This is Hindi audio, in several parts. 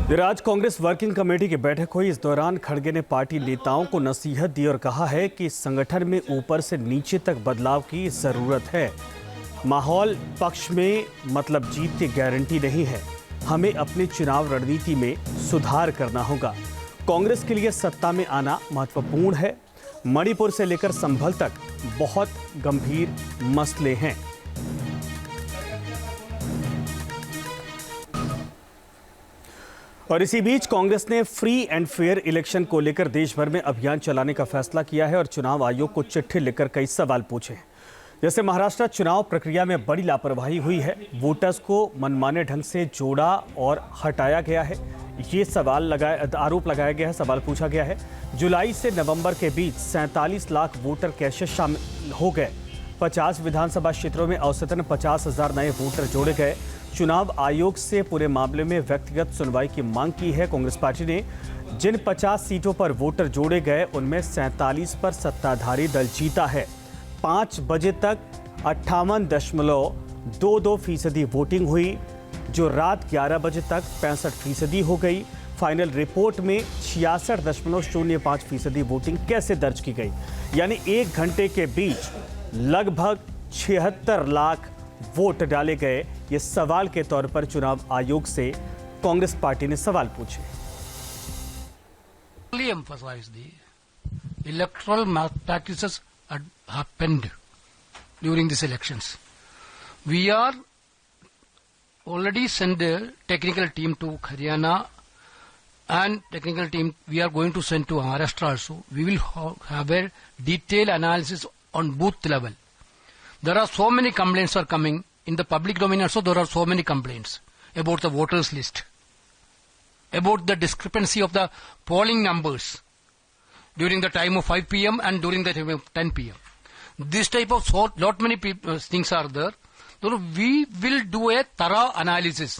आज कांग्रेस वर्किंग कमेटी की बैठक हुई। इस दौरान खड़गे ने पार्टी नेताओं को नसीहत दी और कहा है कि संगठन में ऊपर से नीचे तक बदलाव की जरूरत है। माहौल पक्ष में मतलब जीत की गारंटी नहीं है। हमें अपनी चुनाव रणनीति में सुधार करना होगा। कांग्रेस के लिए सत्ता में आना महत्वपूर्ण है। मणिपुर से लेकर संभल तक बहुत गंभीर मसले हैं। और इसी बीच कांग्रेस ने फ्री एंड फेयर इलेक्शन को लेकर देश भर में अभियान चलाने का फैसला किया है और चुनाव आयोग को चिट्ठी लिखकर कई सवाल पूछे हैं। जैसे महाराष्ट्र चुनाव प्रक्रिया में बड़ी लापरवाही हुई है, वोटर्स को मनमाने ढंग से जोड़ा और हटाया गया है, ये आरोप लगाया गया है, सवाल पूछा गया है। जुलाई से नवंबर के बीच 47 लाख वोटर कैसे शामिल हो गए। 50 विधानसभा क्षेत्रों में औसतन 50,000 नए वोटर जोड़े गए। चुनाव आयोग से पूरे मामले में व्यक्तिगत सुनवाई की मांग की है कांग्रेस पार्टी ने। जिन 50 सीटों पर वोटर जोड़े गए उनमें 47 पर सत्ताधारी दल जीता है। 5 बजे तक 58.22% वोटिंग हुई, जो रात 11 बजे तक 65% हो गई। फाइनल रिपोर्ट में 66.05% वोटिंग कैसे दर्ज की गई, यानी 1 घंटे के बीच लगभग 76 लाख वोट डाले गए। ये सवाल के तौर पर चुनाव आयोग से कांग्रेस पार्टी ने सवाल पूछे। Emphasize the electoral malpractices happened during these elections. We are already sent a technical team to Haryana and technical team we are going to send to Maharashtra also. We will have a detailed analysis on booth level. There are so many complaints are coming in the public domain also. There are so many complaints about the voters list, about the discrepancy of the polling numbers during the time of 5 p.m. and during the time of 10 p.m. This type of lot many things are there. So we will do a thorough analysis.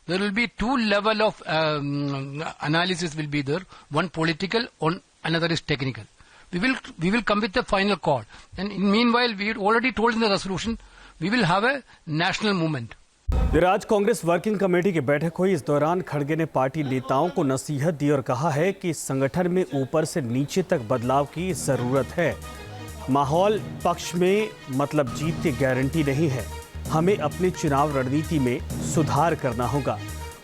There will be 2 level of analysis will be there. One political, another is technical. We will come with the final call. And in meanwhile, we already told in the resolution, we will have a national movement. आज कांग्रेस वर्किंग कमेटी की बैठक हुई। इस दौरान खड़गे ने पार्टी नेताओं को नसीहत दी और कहा है कि संगठन में ऊपर से नीचे तक बदलाव की जरूरत है। माहौल पक्ष में मतलब जीत की गारंटी नहीं है। हमें अपनी चुनाव रणनीति में सुधार करना होगा।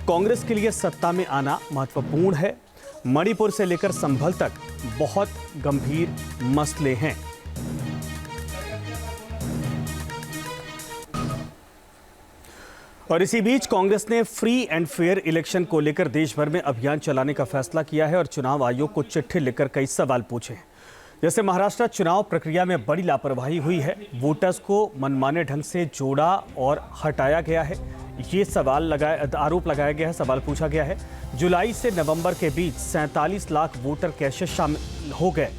कांग्रेस के लिए सत्ता में आना महत्वपूर्ण है। मणिपुर से लेकर संभल तक बहुत गंभीर मसले हैं। और इसी बीच कांग्रेस ने फ्री एंड फेयर इलेक्शन को लेकर देश भर में अभियान चलाने का फैसला किया है और चुनाव आयोग को चिट्ठी लिखकर कई सवाल पूछे हैं। जैसे महाराष्ट्र चुनाव प्रक्रिया में बड़ी लापरवाही हुई है, वोटर्स को मनमाने ढंग से जोड़ा और हटाया गया है, ये आरोप लगाया गया है, सवाल पूछा गया है। जुलाई से नवंबर के बीच 47 लाख वोटर कैसे शामिल हो गए।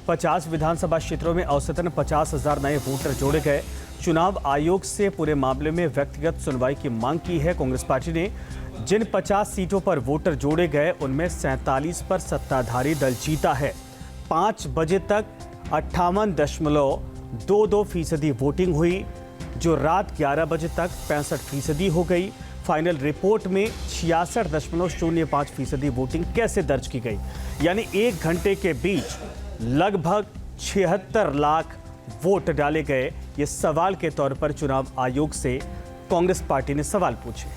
50 विधानसभा क्षेत्रों में औसतन 50,000 नए वोटर जोड़े गए। चुनाव आयोग से पूरे मामले में व्यक्तिगत सुनवाई की मांग की है कांग्रेस पार्टी ने। जिन 50 सीटों पर वोटर जोड़े गए उनमें 47 पर सत्ताधारी दल जीता है। 5 बजे तक 58.22% वोटिंग हुई, जो रात 11 बजे तक 65% हो गई। फाइनल रिपोर्ट में 66.05% वोटिंग कैसे दर्ज की गई, यानी 1 घंटे के बीच लगभग 76 लाख वोट डाले गए। ये सवाल के तौर पर चुनाव आयोग से कांग्रेस पार्टी ने सवाल पूछे।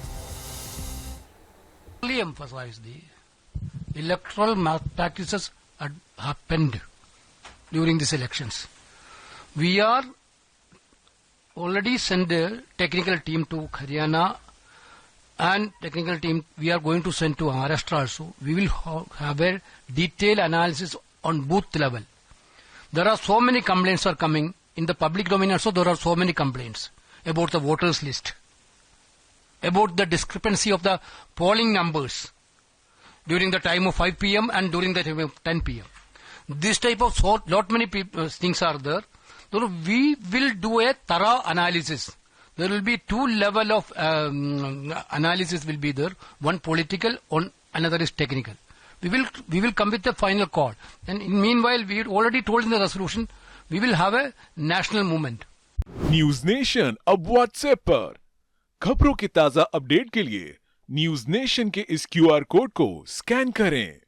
Emphasize the electoral malpractices happened during these elections. We are already sent a technical team to Haryana and technical team we are going to send to Maharashtra also. We will have a detailed analysis on booth level. There are so many complaints are coming in the public domain also. There are so many complaints about the voters list, about the discrepancy of the polling numbers during the time of 5 p.m. and during the time of 10 p.m. This type of lot many things are there. So we will do a thorough analysis. There will be 2 level of analysis will be there. One political, another is technical. We will come with the final call. And in meanwhile, we already told in the resolution, we will have a national movement. News nation अब व्हाट्सएप पर खबरों के ताजा अपडेट के लिए न्यूज नेशन के इस क्यूआर कोड को स्कैन करें